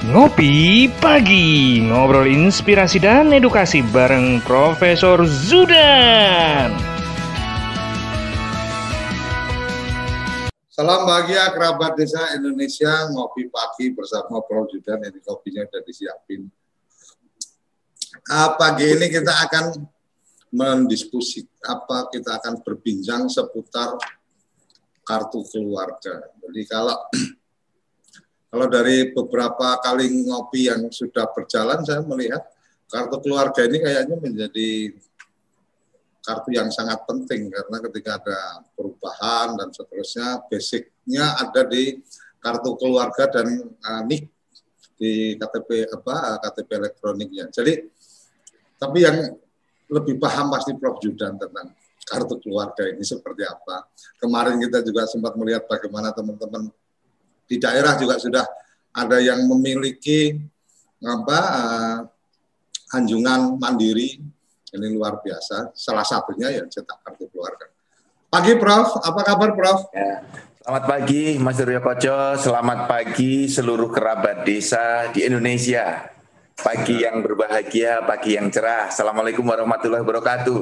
Ngopi Pagi, ngobrol inspirasi dan edukasi bareng Profesor Zudan. Salam bahagia kerabat desa Indonesia, ngopi pagi bersama Prof. Zudan. Ini kopinya udah disiapin. Pagi ini kita akan mendiskusi kita akan berbincang seputar kartu keluarga. Jadi kalau dari beberapa kali ngopi yang sudah berjalan, saya melihat kartu keluarga ini kayaknya menjadi kartu yang sangat penting, karena ketika ada perubahan dan seterusnya, basicnya ada di kartu keluarga dan NIK di KTP elektroniknya. Jadi, tapi yang lebih paham pasti Prof. Zudan tentang kartu keluarga ini seperti apa. Kemarin kita juga sempat melihat bagaimana teman-teman di daerah juga sudah ada yang memiliki anjungan mandiri. Ini luar biasa. Salah satunya ya cetak kartu keluarga. Pagi Prof, apa kabar Prof? Ya. Selamat pagi Mas Suryo Koco, selamat pagi seluruh kerabat desa di Indonesia. Pagi yang berbahagia, pagi yang cerah. Assalamualaikum warahmatullahi wabarakatuh.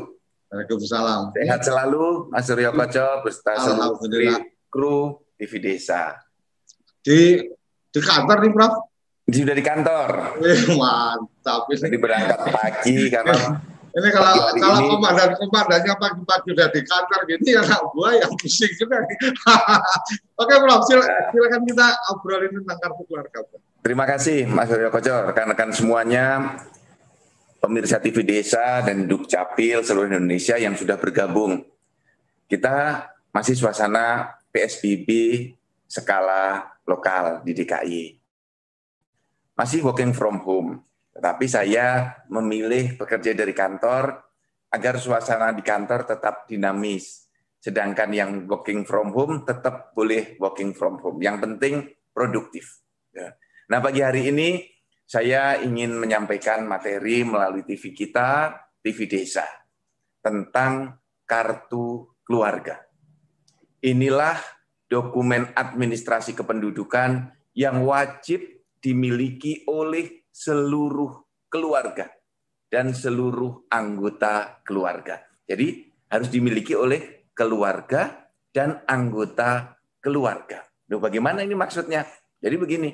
Waalaikumsalam. Sehat selalu Mas Suryo Koco beserta seluruh kru TV Desa. Di kantor nih Prof? Sudah di kantor. Mantap. Jadi berangkat pagi karena ini kalau komandannya pagi-pagi udah di kantor gini, anak buah yang pusing juga. Oke Prof, silakan kita obrolin tentang kartu keluarga. Terima kasih Mas Suryo Koco, rekan-rekan semuanya, pemirsa TV Desa dan Dukcapil seluruh Indonesia yang sudah bergabung. Kita masih suasana PSBB skala lokal di DKI. Masih working from home, tetapi saya memilih bekerja dari kantor agar suasana di kantor tetap dinamis. Sedangkan yang working from home tetap boleh working from home. Yang penting produktif. Nah, pagi hari ini saya ingin menyampaikan materi melalui TV kita, TV Desa, tentang kartu keluarga. Inilah dokumen administrasi kependudukan yang wajib dimiliki oleh seluruh keluarga dan seluruh anggota keluarga. Jadi harus dimiliki oleh keluarga dan anggota keluarga. Loh, bagaimana ini maksudnya? Jadi begini,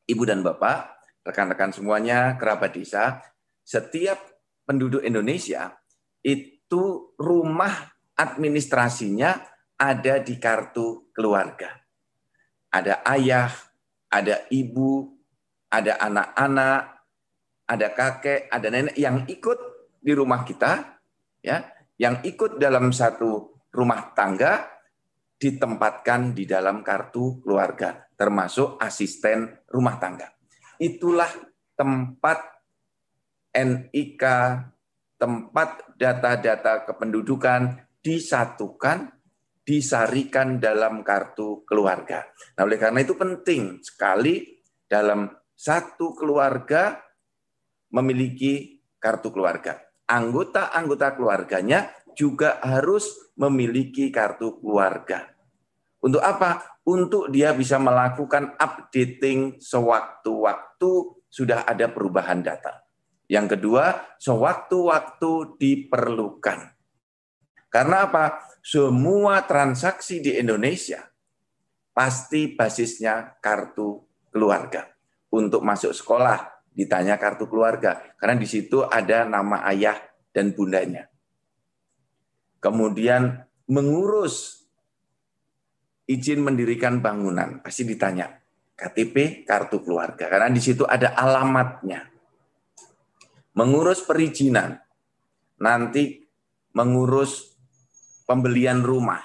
Ibu dan Bapak, rekan-rekan semuanya, kerabat desa, setiap penduduk Indonesia itu rumah administrasinya ada di kartu keluarga. Ada ayah, ada ibu, ada anak-anak, ada kakek, ada nenek yang ikut di rumah kita, ya, yang ikut dalam satu rumah tangga ditempatkan di dalam kartu keluarga, termasuk asisten rumah tangga. Itulah tempat NIK, tempat data-data kependudukan disatukan, disarikan dalam kartu keluarga. Nah, oleh karena itu penting sekali dalam satu keluarga memiliki kartu keluarga. Anggota-anggota keluarganya juga harus memiliki kartu keluarga. Untuk apa? Untuk dia bisa melakukan updating sewaktu-waktu sudah ada perubahan data. Yang kedua, sewaktu-waktu diperlukan. Karena apa? Semua transaksi di Indonesia pasti basisnya kartu keluarga. Untuk masuk sekolah ditanya kartu keluarga, karena di situ ada nama ayah dan bundanya. Kemudian mengurus izin mendirikan bangunan pasti ditanya KTP, kartu keluarga, karena di situ ada alamatnya. Mengurus perizinan, nanti mengurus pembelian rumah.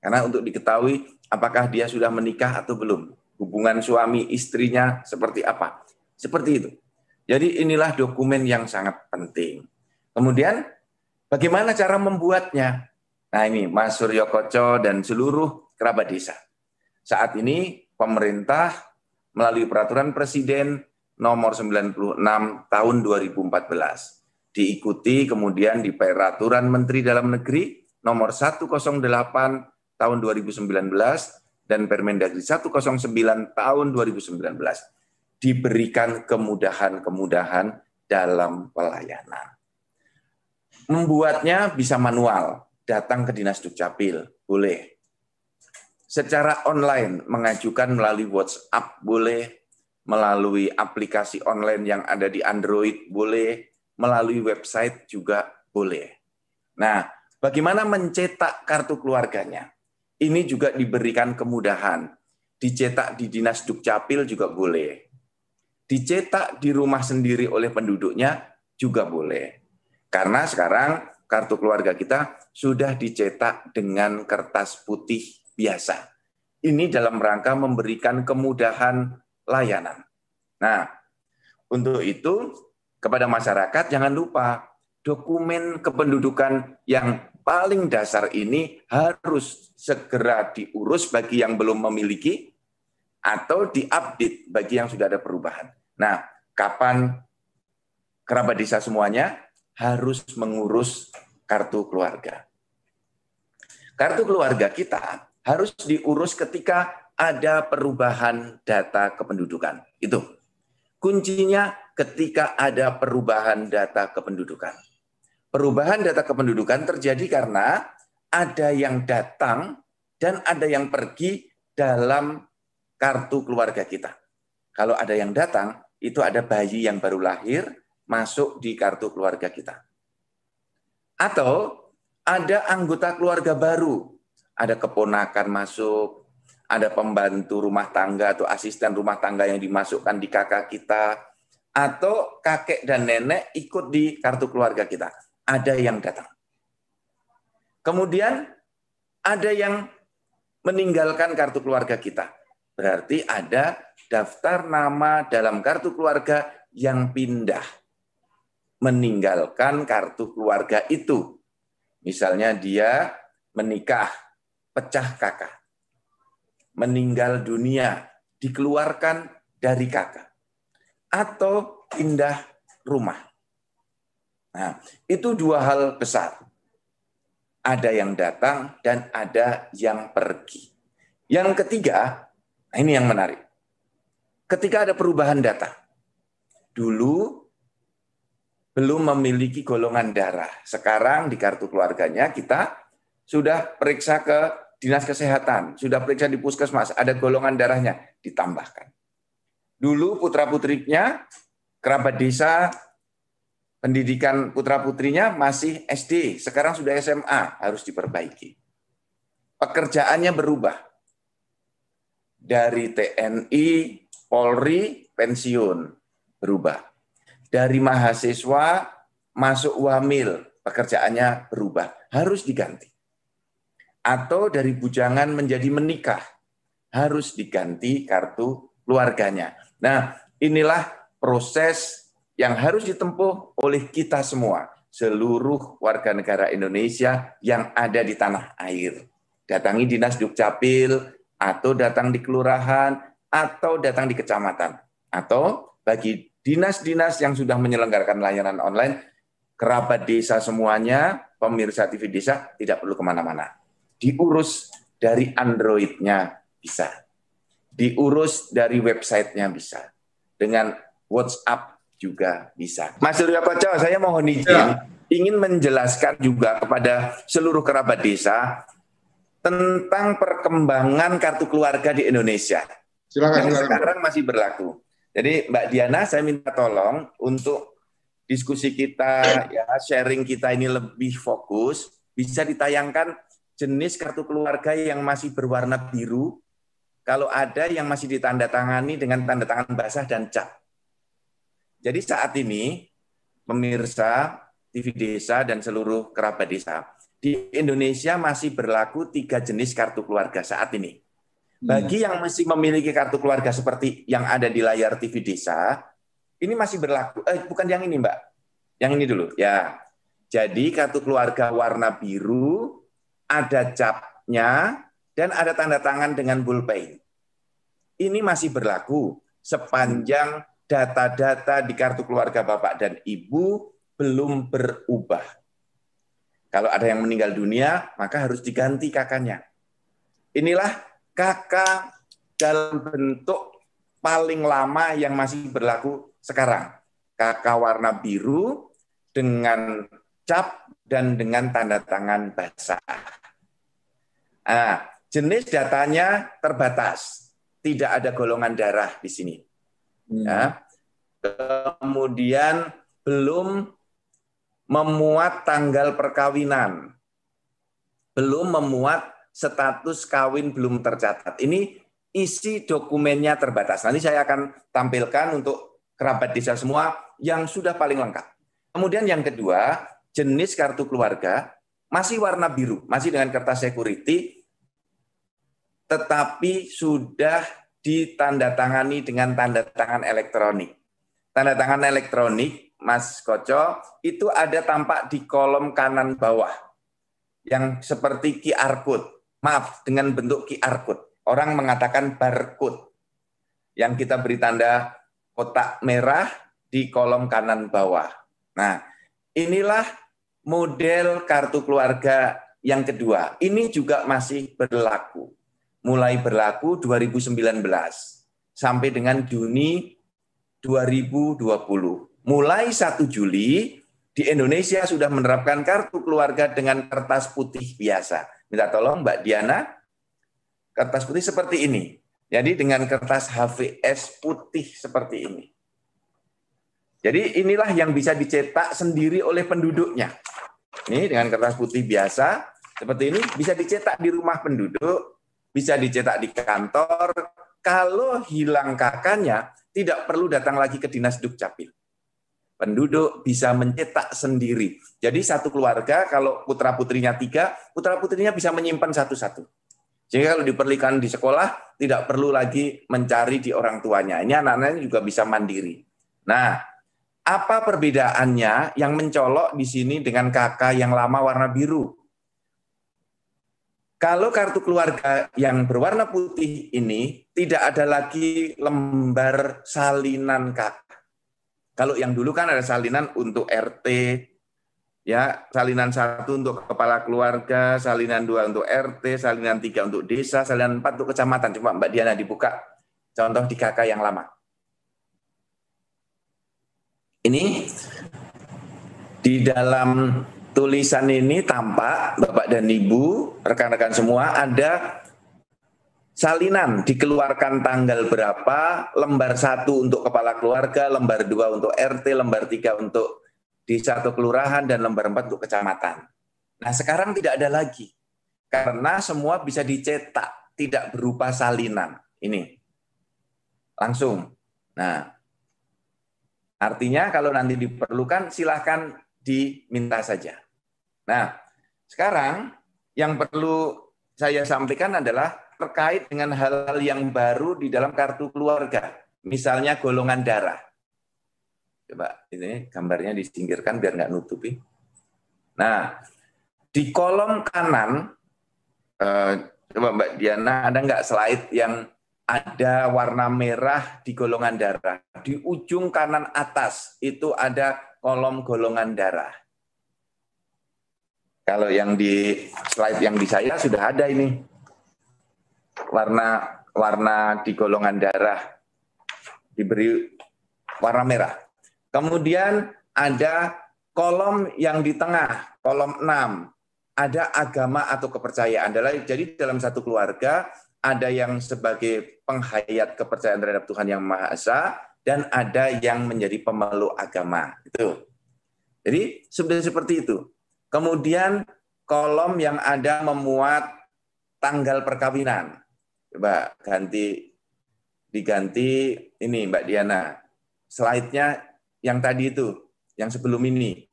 Karena untuk diketahui apakah dia sudah menikah atau belum. Hubungan suami istrinya seperti apa. Seperti itu. Jadi inilah dokumen yang sangat penting. Kemudian bagaimana cara membuatnya? Nah ini Mas Suryo Koco dan seluruh kerabat desa. Saat ini pemerintah melalui peraturan Presiden nomor 96 tahun 2014. Diikuti kemudian di peraturan Menteri Dalam Negeri nomor 108 tahun 2019 dan Permendagri 109 tahun 2019. diberikan kemudahan-kemudahan dalam pelayanan. Membuatnya bisa manual, datang ke Dinas Dukcapil, boleh. Secara online, mengajukan melalui WhatsApp, boleh. Melalui aplikasi online yang ada di Android, boleh. Melalui website juga boleh. Nah, bagaimana mencetak kartu keluarganya? Ini juga diberikan kemudahan. Dicetak di Dinas Dukcapil juga boleh. Dicetak di rumah sendiri oleh penduduknya juga boleh. Karena sekarang kartu keluarga kita sudah dicetak dengan kertas putih biasa. Ini dalam rangka memberikan kemudahan layanan. Nah, untuk itu kepada masyarakat jangan lupa dokumen kependudukan yang paling dasar ini harus segera diurus bagi yang belum memiliki atau diupdate bagi yang sudah ada perubahan. Nah, kapan kerabat desa semuanya harus mengurus kartu keluarga. Kartu keluarga kita harus diurus ketika ada perubahan data kependudukan. Itu kuncinya ketika ada perubahan data kependudukan. Perubahan data kependudukan terjadi karena ada yang datang dan ada yang pergi dalam kartu keluarga kita. Kalau ada yang datang, itu ada bayi yang baru lahir masuk di kartu keluarga kita. Atau ada anggota keluarga baru, ada keponakan masuk, ada pembantu rumah tangga atau asisten rumah tangga yang dimasukkan di kakak kita, atau kakek dan nenek ikut di kartu keluarga kita. Ada yang datang. Kemudian ada yang meninggalkan kartu keluarga kita. Berarti ada daftar nama dalam kartu keluarga yang pindah. Meninggalkan kartu keluarga itu. Misalnya dia menikah, pecah kakak. Meninggal dunia, dikeluarkan dari kakak. Atau pindah rumah. Nah, itu dua hal besar. Ada yang datang dan ada yang pergi. Yang ketiga, nah ini yang menarik. Ketika ada perubahan data. Dulu belum memiliki golongan darah. Sekarang di kartu keluarganya kita sudah periksa ke Dinas Kesehatan, sudah periksa di Puskesmas, ada golongan darahnya, ditambahkan. Dulu putra-putrinya, kerabat desa, pendidikan putra-putrinya masih SD, sekarang sudah SMA, harus diperbaiki. Pekerjaannya berubah. Dari TNI, Polri, pensiun, berubah. Dari mahasiswa, masuk Wamil, pekerjaannya berubah, harus diganti. Atau dari bujangan menjadi menikah, harus diganti kartu keluarganya. Nah, inilah proses yang harus ditempuh oleh kita semua, seluruh warga negara Indonesia yang ada di tanah air. Datangi Dinas Dukcapil, atau datang di kelurahan, atau datang di kecamatan. Atau bagi dinas-dinas yang sudah menyelenggarakan layanan online, kerabat desa semuanya, pemirsa TV desa, tidak perlu kemana-mana. Diurus dari Android-nya bisa. Diurus dari website-nya bisa. Dengan WhatsApp juga bisa. Mas Surya Koco, saya mohon izin, ingin menjelaskan juga kepada seluruh kerabat desa tentang perkembangan kartu keluarga di Indonesia. Silakan. Sekarang masih berlaku. Jadi Mbak Diana, saya minta tolong untuk diskusi kita, ya sharing kita ini lebih fokus, bisa ditayangkan jenis kartu keluarga yang masih berwarna biru, kalau ada yang masih ditandatangani dengan tanda tangan basah dan cap. Jadi saat ini, pemirsa TV Desa dan seluruh kerabat desa, di Indonesia masih berlaku 3 jenis kartu keluarga saat ini. Bagi yang masih memiliki kartu keluarga seperti yang ada di layar TV Desa, ini masih berlaku. Bukan yang ini, Mbak. Yang ini dulu. Ya. Jadi kartu keluarga warna biru, ada capnya, dan ada tanda tangan dengan bullpen. Ini masih berlaku sepanjang data-data di kartu keluarga Bapak dan Ibu belum berubah. Kalau ada yang meninggal dunia, maka harus diganti kakaknya. Inilah kakak dalam bentuk paling lama yang masih berlaku sekarang. KK warna biru dengan cap dan dengan tanda tangan basah. Nah, jenis datanya terbatas, tidak ada golongan darah di sini. Ya. Kemudian belum memuat tanggal perkawinan, belum memuat status kawin belum tercatat. Ini isi dokumennya terbatas. Nanti saya akan tampilkan untuk kerabat desa semua yang sudah paling lengkap. Kemudian yang kedua, jenis kartu keluarga masih warna biru, masih dengan kertas security, tetapi sudah ditandatangani dengan tanda tangan elektronik. Tanda tangan elektronik, Mas Koco, itu ada tampak di kolom kanan bawah, yang seperti QR code. Maaf, dengan bentuk QR code. Orang mengatakan barcode, yang kita beri tanda kotak merah di kolom kanan bawah. Nah, inilah model kartu keluarga yang kedua. Ini juga masih berlaku. Mulai berlaku 2019 sampai dengan Juni 2020. Mulai 1 Juli di Indonesia sudah menerapkan kartu keluarga dengan kertas putih biasa. Minta tolong Mbak Diana, kertas putih seperti ini. Jadi dengan kertas HVS putih seperti ini. Jadi inilah yang bisa dicetak sendiri oleh penduduknya. Ini dengan kertas putih biasa seperti ini bisa dicetak di rumah penduduk, bisa dicetak di kantor. Kalau hilang kakaknya, tidak perlu datang lagi ke Dinas Dukcapil. Penduduk bisa mencetak sendiri. Jadi satu keluarga, kalau putra-putrinya 3, putra-putrinya bisa menyimpan satu-satu. Sehingga kalau diperlukan di sekolah, tidak perlu lagi mencari di orang tuanya. Ini anak-anaknya juga bisa mandiri. Nah, apa perbedaannya yang mencolok di sini dengan KK yang lama warna biru? Kalau kartu keluarga yang berwarna putih ini tidak ada lagi lembar salinan KK. Kalau yang dulu kan ada salinan untuk RT, ya, salinan 1 untuk kepala keluarga, salinan 2 untuk RT, salinan 3 untuk desa, salinan 4 untuk kecamatan. Coba Mbak Diana dibuka contoh di KK yang lama. Ini di dalam tulisan ini tampak, Bapak dan Ibu, rekan-rekan semua, ada salinan dikeluarkan tanggal berapa, lembar 1 untuk kepala keluarga, lembar 2 untuk RT, lembar 3 untuk desa atau kelurahan, dan lembar 4 untuk kecamatan. Nah, sekarang tidak ada lagi. Karena semua bisa dicetak, tidak berupa salinan. Ini. Langsung. Nah, artinya kalau nanti diperlukan, silahkan diminta saja. Nah, sekarang yang perlu saya sampaikan adalah terkait dengan hal-hal yang baru di dalam kartu keluarga. Misalnya golongan darah. Coba ini gambarnya disingkirkan biar nggak nutupi. Nah, di kolom kanan, coba Mbak Diana, ada nggak slide yang ada warna merah di golongan darah? Di ujung kanan atas itu ada kolom golongan darah. Kalau yang di slide yang di saya sudah ada ini. Warna di golongan darah diberi warna merah. Kemudian ada kolom yang di tengah, kolom 6. Ada agama atau kepercayaan. Jadi dalam satu keluarga ada yang sebagai penghayat kepercayaan terhadap Tuhan Yang Maha Esa dan ada yang menjadi pemeluk agama. Itu. Jadi sudah seperti itu. Kemudian kolom yang ada memuat tanggal perkawinan. Coba diganti ini Mbak Diana. Slide-nya yang tadi itu, yang sebelum ini.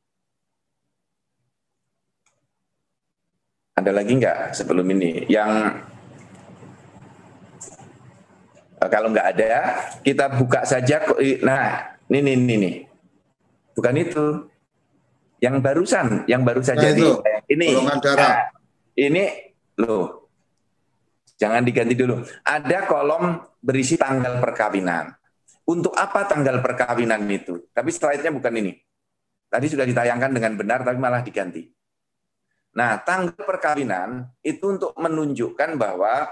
Ada lagi nggak sebelum ini? Yang kalau nggak ada, kita buka saja. Nah, ini. Bukan itu. Yang barusan, yang baru saja ini. Golongan darah. Nah, ini loh. Jangan diganti dulu. Ada kolom berisi tanggal perkawinan. Untuk apa tanggal perkawinan itu? Tapi slide-nya bukan ini. Tadi sudah ditayangkan dengan benar, tapi malah diganti. Nah, tanggal perkawinan itu untuk menunjukkan bahwa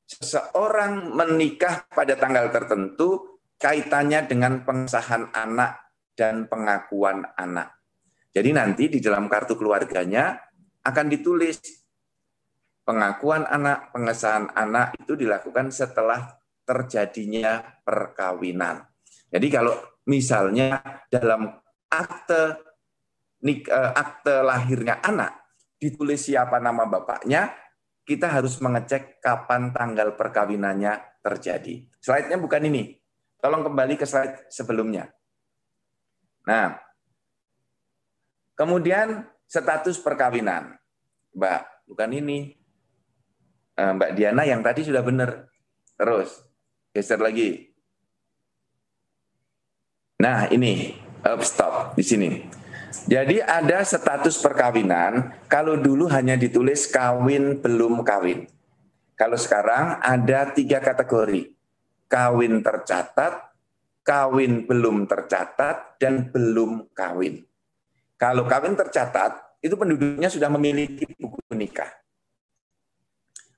seseorang menikah pada tanggal tertentu kaitannya dengan pengesahan anak dan pengakuan anak. Jadi nanti di dalam kartu keluarganya akan ditulis pengakuan anak, pengesahan anak itu dilakukan setelah terjadinya perkawinan. Jadi kalau misalnya dalam akte lahirnya anak ditulis siapa nama bapaknya, kita harus mengecek kapan tanggal perkawinannya terjadi. Slide-nya bukan ini. Tolong kembali ke slide sebelumnya. Nah, kemudian status perkawinan. Mbak, bukan ini. Mbak Diana yang tadi sudah benar. Terus, geser lagi. Nah, ini. Stop, di sini. Jadi ada status perkawinan, kalau dulu hanya ditulis kawin belum kawin. Kalau sekarang ada 3 kategori. Kawin tercatat, kawin belum tercatat, dan belum kawin. Kalau kawin tercatat, itu penduduknya sudah memiliki buku nikah.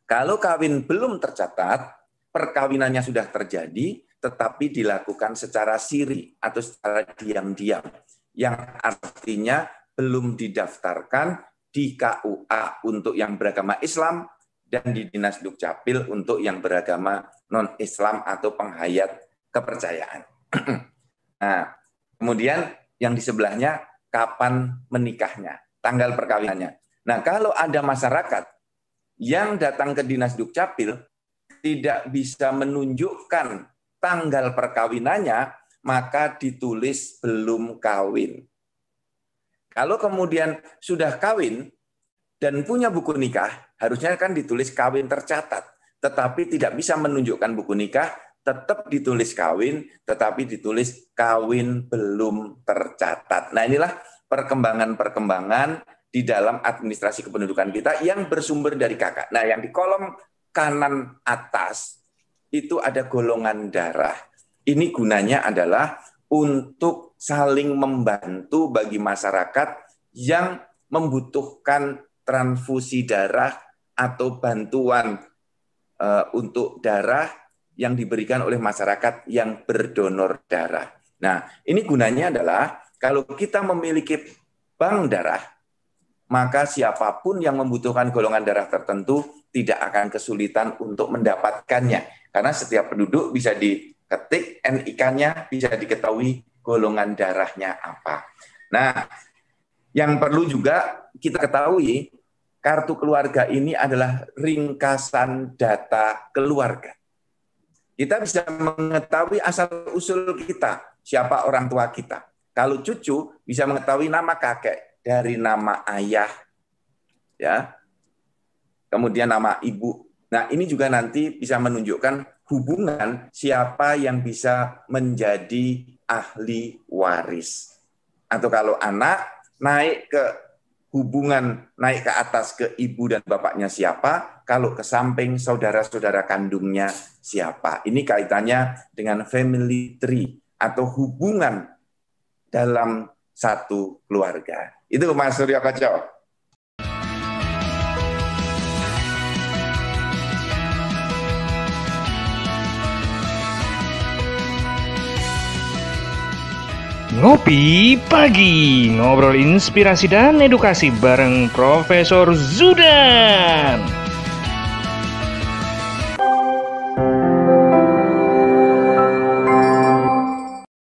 Kalau kawin belum tercatat, perkawinannya sudah terjadi, tetapi dilakukan secara siri atau secara diam-diam. Yang artinya belum didaftarkan di KUA untuk yang beragama Islam dan di Dinas Dukcapil untuk yang beragama non-Islam atau penghayat kepercayaan. Nah, kemudian yang di sebelahnya kapan menikahnya, tanggal perkawinannya. Nah, kalau ada masyarakat yang datang ke Dinas Dukcapil tidak bisa menunjukkan tanggal perkawinannya, maka ditulis belum kawin. Kalau kemudian sudah kawin dan punya buku nikah, harusnya kan ditulis kawin tercatat. Tetapi tidak bisa menunjukkan buku nikah, tetap ditulis kawin, tetapi ditulis kawin belum tercatat. Nah, inilah perkembangan-perkembangan di dalam administrasi kependudukan kita yang bersumber dari KK. Nah, yang di kolom kanan atas itu ada golongan darah. Ini gunanya adalah untuk saling membantu bagi masyarakat yang membutuhkan transfusi darah atau bantuan untuk darah yang diberikan oleh masyarakat yang berdonor darah. Nah, ini gunanya adalah kalau kita memiliki bank darah, maka siapapun yang membutuhkan golongan darah tertentu tidak akan kesulitan untuk mendapatkannya. Karena setiap penduduk bisa diketik NIK-nya, bisa diketahui golongan darahnya apa. Nah, yang perlu juga kita ketahui, kartu keluarga ini adalah ringkasan data keluarga. Kita bisa mengetahui asal-usul kita, siapa orang tua kita. Kalau cucu bisa mengetahui nama kakek dari nama ayah, ya, kemudian nama ibu. Nah, ini juga nanti bisa menunjukkan hubungan siapa yang bisa menjadi ahli waris. Atau kalau anak naik ke hubungan, naik ke atas ke ibu dan bapaknya siapa, kalau ke samping saudara-saudara kandungnya siapa. Ini kaitannya dengan family tree atau hubungan dalam satu keluarga. Itu Mas Surya Koco. Ngopi Pagi, ngobrol inspirasi dan edukasi bareng Profesor Zudan.